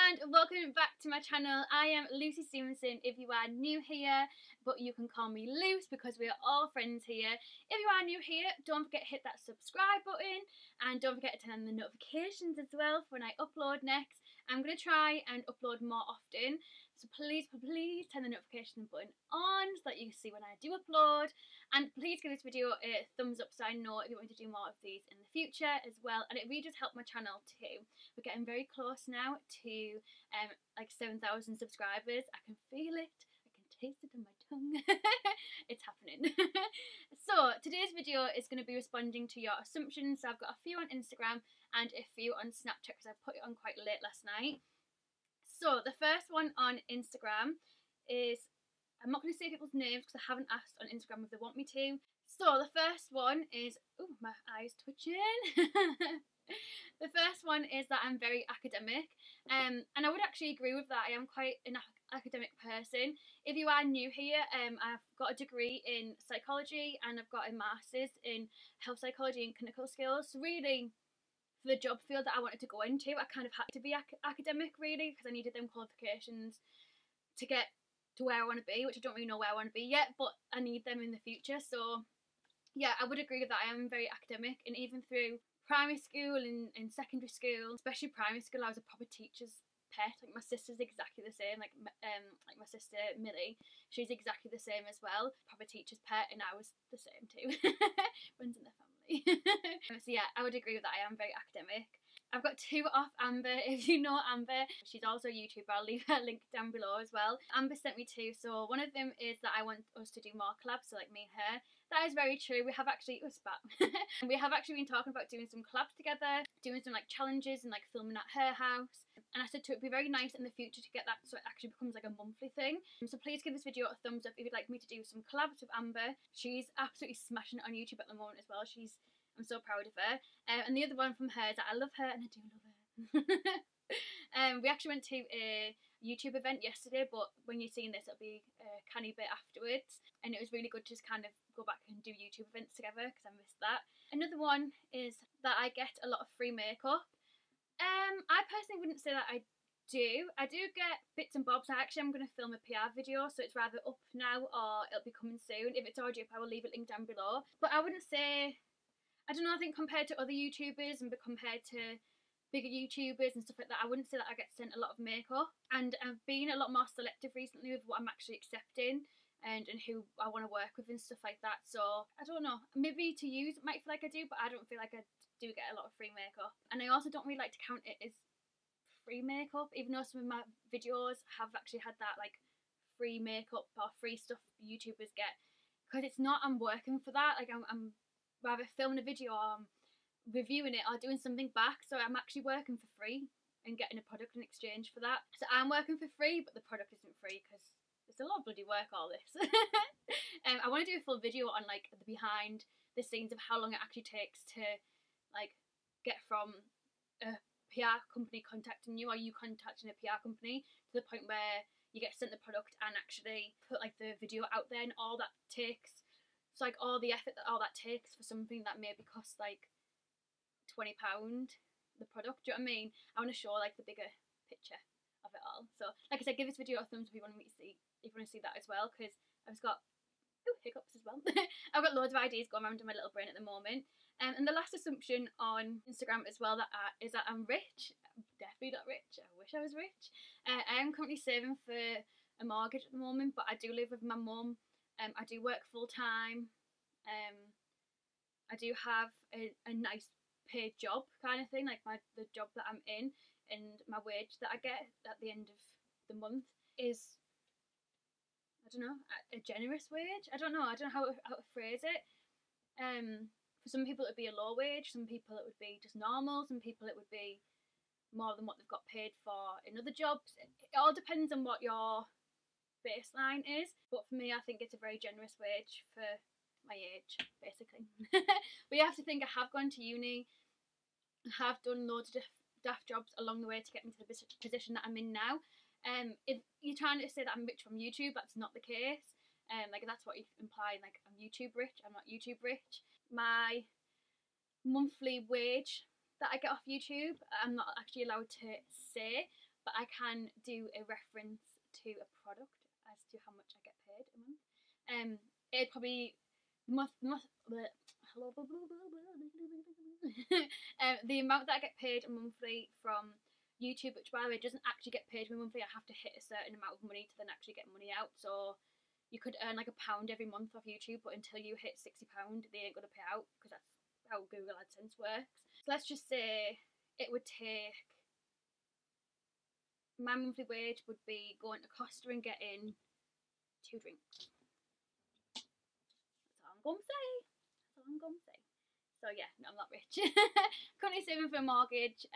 And welcome back to my channel. I am LuceStephenson if you are new here, but you can call me Luce because we are all friends here. If you are new here, don't forget to hit that subscribe button and don't forget to turn on the notifications as well for when I upload next. I'm going to try and upload more often, so please turn the notification button on so that you can see when I do upload, and please give this video a thumbs up so I know if you want me to do more of these in the future as well, and it really does help my channel too. We're getting very close now to like 7,000 subscribers. I can feel it, I can taste it on my tongue. It's happening. So today's video is going to be responding to your assumptions. So I've got a few on Instagram and a few on Snapchat because I put it on quite late last night. So the first one on Instagram is, I'm not going to say people's names because I haven't asked on Instagram if they want me to. So the first one is, oh, my eye's twitching. The first one is that I'm very academic, and I would actually agree with that. I am quite an academic person. If you are new here, I've got a degree in psychology and I've got a master's in health psychology and clinical skills. So really, for the job field that I wanted to go into, I kind of had to be academic really, because I needed them qualifications to get to where I want to be, which I don't really know where I want to be yet, but I need them in the future. So yeah, I would agree with that. I am very academic, and even through primary school and secondary school, especially primary school, I was a proper teacher's pet. Like my sister's exactly the same, like my sister Millie, she's exactly the same as well, proper teacher's pet, and I was the same too. Runs in the family. So yeah, I would agree with that. I am very academic. I've got two off Amber. If you know Amber, she's also a YouTuber. I'll leave her link down below as well. Amber sent me two. So one of them is that I want us to do more collabs, so like me and her. That is very true. We have actually, we have actually been talking about doing some collabs together, doing some like challenges and like filming at her house. And I said to her, it'd be very nice in the future to get that so it actually becomes like a monthly thing. So please give this video a thumbs up if you'd like me to do some collabs with Amber. She's absolutely smashing it on YouTube at the moment as well. I'm so proud of her. And the other one from her is that I love her and I do love her. We actually went to a YouTube event yesterday, but when you're seeing this, it'll be a canny bit afterwards. And it was really good to just kind of go back and do YouTube events together because I missed that. Another one is that I get a lot of free makeup. I personally wouldn't say that I do. I do get bits and bobs. I actually am going to film a PR video, so it's rather up now or it'll be coming soon. If it's already up, I will leave a link down below. But I wouldn't say, I don't know, I think compared to other YouTubers and compared to bigger YouTubers and stuff like that, I wouldn't say that I get sent a lot of makeup. And I've been a lot more selective recently with what I'm actually accepting and who I want to work with and stuff like that. So I don't know, maybe to use it might feel like I do, but I don't feel like I do get a lot of free makeup. And I also don't really like to count it as free makeup, even though some of my videos have actually had that like free makeup or free stuff YouTubers get, because it's not, I'm working for that. Like I'm rather filming a video or reviewing it or doing something back, so I'm actually working for free and getting a product in exchange for that. So I'm working for free, but the product isn't free because it's a lot of bloody work, all this. I want to do a full video on like the behind the scenes of how long it actually takes to like get from a PR company contacting you or you contacting a PR company to the point where you get sent the product and actually put like the video out there, and all that takes. It's like all the effort that all that takes for something that maybe costs like £20, the product. Do you know what I mean? I want to show like the bigger picture of it all. So like I said, give this video a thumbs up if you want me to see, if you want to see that as well, because I've just got hiccups as well. I've got loads of ideas going around in my little brain at the moment. And the last assumption on Instagram as well that is that I'm rich. I'm definitely not rich. I wish I was rich. I am currently saving for a mortgage at the moment, but I do live with my mum. I do work full time. I do have a nice paid job kind of thing, like the job that I'm in, and my wage that I get at the end of the month is, I don't know, a generous wage. I don't know how to phrase it. For some people it would be a low wage, some people it would be just normal, some people it would be more than what they've got paid for in other jobs. It all depends on what your baseline is, but for me I think it's a very generous wage for my age, basically. But you have to think, I have gone to uni, I have done loads of daft jobs along the way to get me to the position that I'm in now. If you're trying to say that I'm rich from YouTube, that's not the case. Like that's what you're implying, like I'm YouTube rich. I'm not YouTube rich. My monthly wage that I get off YouTube, I'm not actually allowed to say, but I can do a reference to a product as to how much I get paid a month. It probably the amount that I get paid monthly from YouTube, which by the way doesn't actually get paid me monthly. I have to hit a certain amount of money to then actually get money out. So you could earn like £1 every month off YouTube, but until you hit £60, they ain't gonna pay out, because that's how Google AdSense works. So let's just say it would take, my monthly wage would be going to Costa and getting 2 drinks. That's all I'm gonna say. That's all I'm gonna say. So yeah, no, I'm not rich. Currently saving for a mortgage,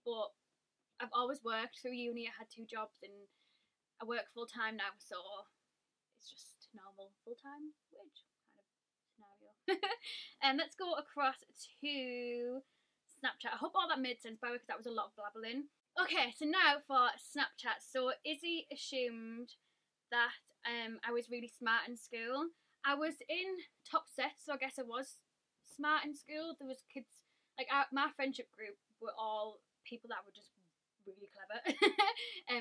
but I've always worked through uni. I had 2 jobs and I work full time now, so it's just normal full time wage kind of scenario. And let's go across to Snapchat. I hope all that made sense, by the way, because that was a lot of blabbling. Okay, so now for Snapchat. So Izzy assumed that I was really smart in school. I was in top sets, so I guess I was smart in school. There was kids, like my friendship group were all people that were just really clever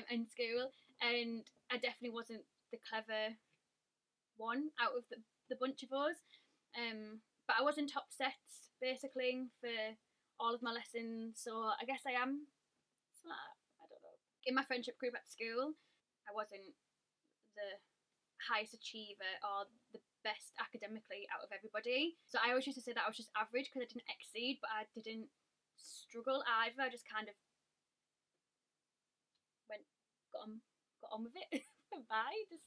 in school, and I definitely wasn't the clever one out of the bunch of us. But I was in top sets basically for all of my lessons, so I guess I am smart. I don't know. In my friendship group at school, I wasn't the highest achiever or the best academically out of everybody. So I always used to say that I was just average because I didn't exceed, but I didn't struggle either. I just kind of got on with it. Bye, just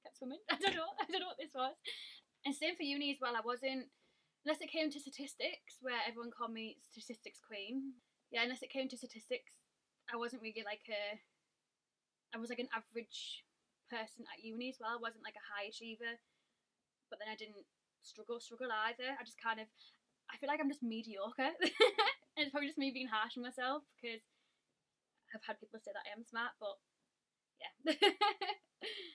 kept swimming. I don't know what this was. And same for uni as well. I wasn't, unless it came to statistics, where everyone called me statistics queen. Yeah, unless it came to statistics, I wasn't really like I was like an average person at uni as well. I wasn't like a high achiever, but then I didn't struggle either. I just kind of, I feel like I'm just mediocre. And it's probably just me being harsh on myself, because I've had people say that I am smart, but yeah.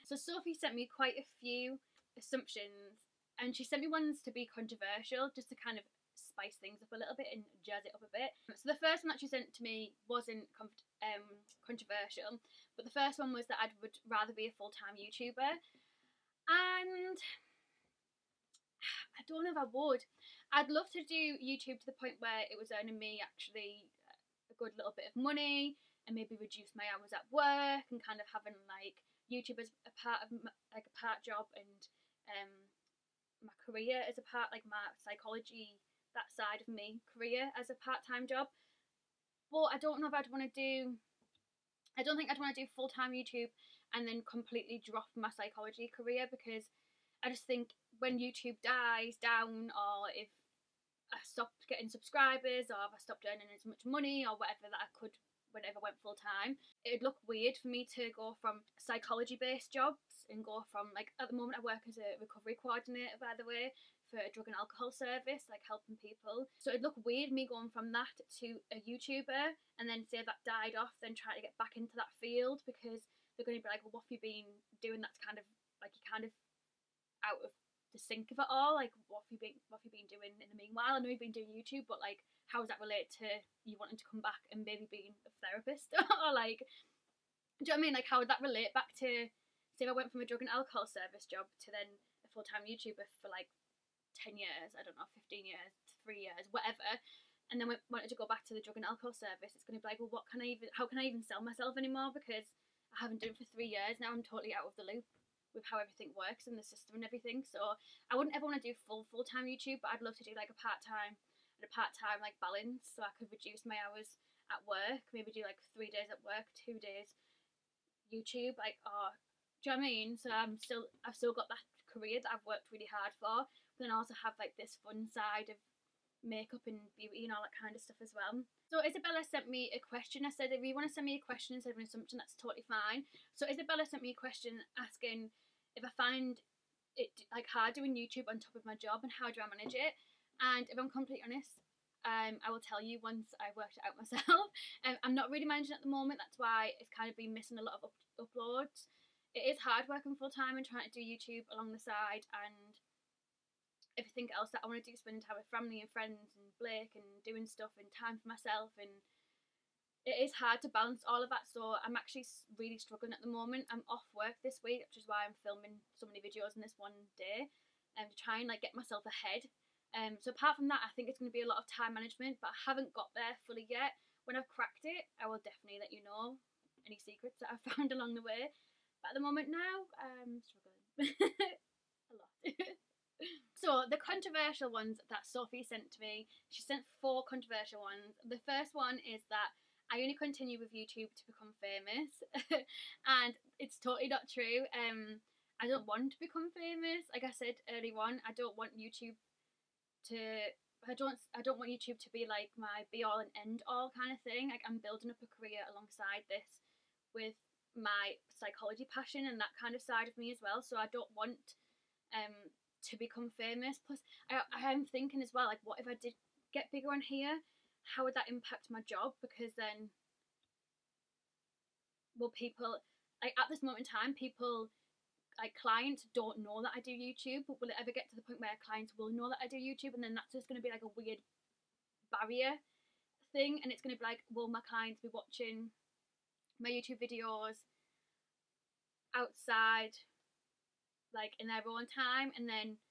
So Sophie sent me quite a few assumptions, and she sent me ones to be controversial, just to kind of spice things up a little bit and jazz it up a bit. So the first one that she sent to me wasn't controversial, but the first one was that I would rather be a full-time YouTuber, and I don't know if I would. I'd love to do YouTube to the point where it was earning me actually a good little bit of money, and maybe reduce my hours at work, and kind of having like YouTube as a part of like a part job, and my career as a part, like my psychology, that side of me career as a part-time job. But I don't know if I'd want to do, I don't think I'd want to do full-time YouTube and then completely drop my psychology career, because I just think when YouTube dies down, or if I stopped getting subscribers, or if I stopped earning as much money or whatever that I could whenever I went full time, it'd look weird for me to go from psychology based jobs and go from, like, at the moment I work as a recovery coordinator, by the way, for a drug and alcohol service, like helping people. So it'd look weird me going from that to a YouTuber, and then say that died off, then try to get back into that field, because they're going to be like, well, what have you been doing that's kind of like, you're kind of out of the sync of it all, like what have you been doing in the meanwhile? I know you've been doing YouTube, but like, how does that relate to you wanting to come back and maybe being a therapist? Or like, do you know what I mean? Like, how would that relate back to, say if I went from a drug and alcohol service job to then a full-time YouTuber for like 10 years, I don't know, 15 years, 3 years, whatever, and then wanted to go back to the drug and alcohol service, it's going to be like, well, how can I even sell myself anymore, because I haven't done it for 3 years now. I'm totally out of the loop with how everything works and the system and everything. So I wouldn't ever want to do full-time YouTube, but I'd love to do like a part-time like balance, so I could reduce my hours at work, maybe do like 3 days at work, 2 days YouTube, like, or do you know what I mean? So I've still got that career that I've worked really hard for, but then I also have like this fun side of makeup and beauty and all that kind of stuff as well. So Isabella sent me a question. I said, if you want to send me a question instead of an assumption, that's totally fine. So Isabella sent me a question asking if I find it like hard doing YouTube on top of my job, and how do I manage it. And if I'm completely honest, I will tell you once I worked it out myself. I'm not really managing at the moment. That's why it's kind of been missing a lot of uploads. It is hard working full time and trying to do YouTube along the side, and everything else that I want to do, spending time with family and friends and Blake and doing stuff and time for myself, and it is hard to balance all of that. So I'm actually really struggling at the moment. I'm off work this week, which is why I'm filming so many videos in this one day, to try and like get myself ahead. So apart from that, I think it's going to be a lot of time management, but I haven't got there fully yet. When I've cracked it, I will definitely let you know any secrets that I've found along the way. But at the moment now, I'm struggling a lot. So the controversial ones that Sophie sent to me, she sent 4 controversial ones. The first one is that I only continue with YouTube to become famous, and it's totally not true. I don't want to become famous. Like I said earlier on, I don't want YouTube to. I don't want YouTube to be like my be all and end all kind of thing. Like, I'm building up a career alongside this with my psychology passion and that kind of side of me as well. So I don't want to become famous. Plus, I'm thinking as well, like, what if I did get bigger on here? How would that impact my job? Because then, will people, like, at this moment in time, people, like, clients don't know that I do YouTube, but will it ever get to the point where clients will know that I do YouTube, and then that's just going to be like a weird barrier thing, and it's going to be like, will my clients be watching my YouTube videos outside, like, in their own time? And then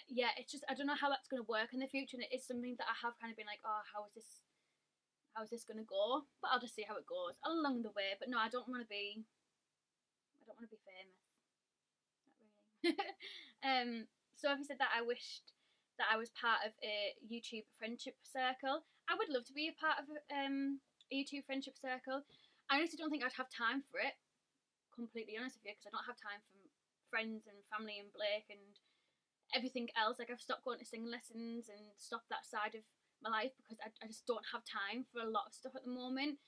yeah, it's just, I don't know how that's going to work in the future, and it is something that I have kind of been like, oh, how is this going to go? But I'll just see how it goes along the way. But no, I don't want to be famous. Sophie said that I wished that I was part of a YouTube friendship circle. I would love to be a part of a YouTube friendship circle. I honestly don't think I'd have time for it, completely honest with you, because I don't have time for friends and family and Blake and everything else. Like, I've stopped going to singing lessons and stopped that side of my life because I just don't have time for a lot of stuff at the moment.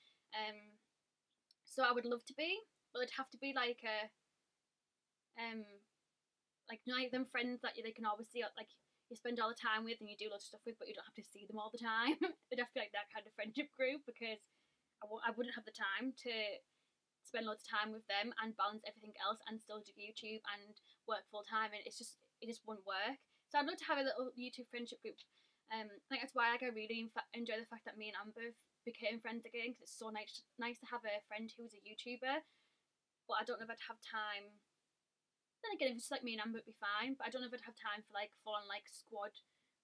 So I would love to be, but it'd have to be like a like, you know, like them friends that they can always see, like, you spend all the time with and you do lots of stuff with, but you don't have to see them all the time. It'd have to be like that kind of friendship group, because I wouldn't have the time to spend loads of time with them and balance everything else and still do YouTube and work full time, and it just wouldn't work. So I'd love to have a little YouTube friendship group. I think that's why, like, I really enjoy the fact that me and Amber became friends again, because it's so nice to have a friend who's a YouTuber. But I don't know if I'd have time. Then again, if it's like me and Amber, it'd be fine. But I don't know if I'd have time for like full on like squad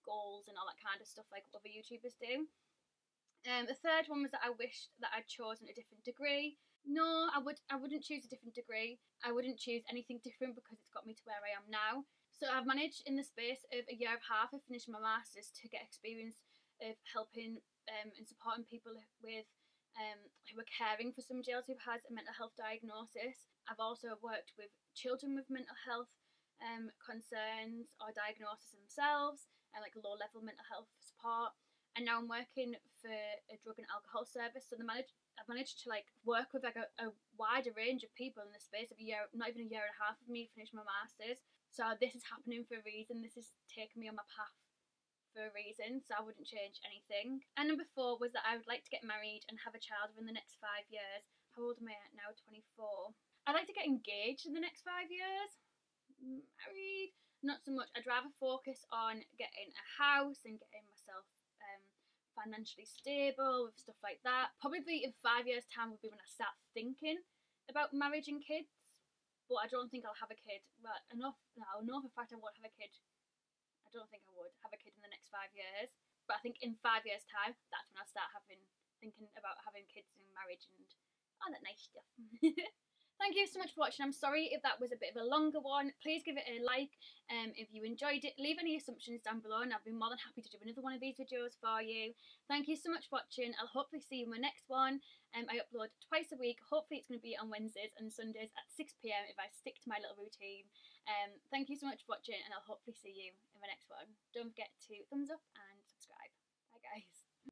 goals and all that kind of stuff like other YouTubers do. The third one was that I wished that I'd chosen a different degree. No, I wouldn't choose a different degree. I wouldn't choose anything different because it's got me to where I am now. So I've managed in the space of a year and a half of finishing my masters to get experience of helping and supporting people with who are caring for somebody else who has a mental health diagnosis. I've also worked with children with mental health concerns or diagnoses themselves, and like low level mental health support. And now I'm working for a drug and alcohol service. So I've managed to like work with like a wider range of people in the space of a year, not even a year and a half of me finishing my masters. So this is happening for a reason. This is taking me on my path for a reason, so I wouldn't change anything. And number 4 was that I would like to get married and have a child within the next 5 years. How old am I at now? 24. I'd like to get engaged in the next 5 years. Married, not so much. I'd rather focus on getting a house and getting myself financially stable with stuff like that. Probably in 5 years' time would be when I start thinking about marriage and kids. But I don't think I'll have a kid. Well, I know for a fact I won't have a kid. I don't think I would have a kid in the next 5 years. But I think in 5 years' time, that's when I'll start thinking about having kids and marriage and all that nice stuff. Thank you so much for watching. I'm sorry if that was a bit of a longer one. Please give it a like if you enjoyed it. Leave any assumptions down below and I'll be more than happy to do another one of these videos for you. Thank you so much for watching. I'll hopefully see you in my next one. I upload twice a week. Hopefully it's going to be on Wednesdays and Sundays at 6 PM if I stick to my little routine. Thank you so much for watching, and I'll hopefully see you in my next one. Don't forget to thumbs up and subscribe. Bye guys.